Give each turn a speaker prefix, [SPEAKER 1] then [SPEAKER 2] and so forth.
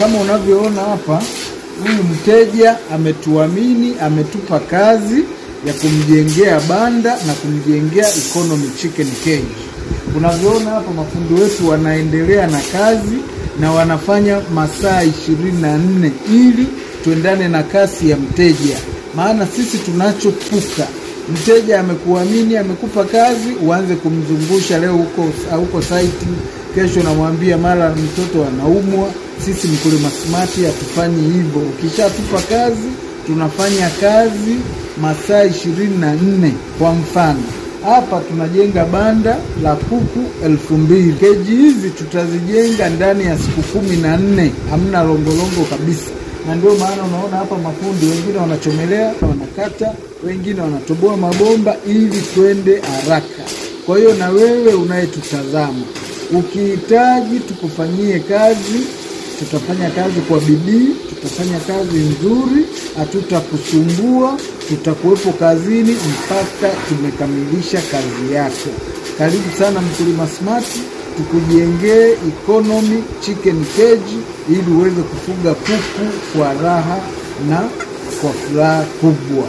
[SPEAKER 1] Kama unavyoona hapa, huyu mteja ametuamini, ametupa kazi ya kumjengea banda na kumjengea economy chicken cage. Unavyoona hapa, mafundi wetu wanaendelea na kazi na wanafanya masaa 24 ili tuendane na kasi ya mteja. Maana sisi tunachopuka, mteja amekuamini, amekupa kazi, uanze kumzungusha leo huko site, kesho namwambia mara mtoto anaumwa. Sisi Mkulima Smart hatufanyi hivyo. Ukishatupa kazi, tunafanya kazi masaa 24. Kwa mfano, hapa tunajenga banda la kuku 2000. Keji hizi tutazijenga ndani ya siku 14. Hamna longolongo kabisa. Na ndio maana unaona hapa mafundi wengine wanachomelea, wanakata, wengine wanatoboa mabomba ili twende haraka. Kwa hiyo na wewe unayetutazama, ukihitaji tukufanyie kazi, tutafanya kazi kwa bidii, tutafanya kazi nzuri, hatutakusumbua, tutakuwepo kazini mpaka tumekamilisha kazi yako. Karibu sana Mkulima Smart, tukujengee economy chicken cage ili uweze kufuga kuku kwa raha na kwa furaha kubwa.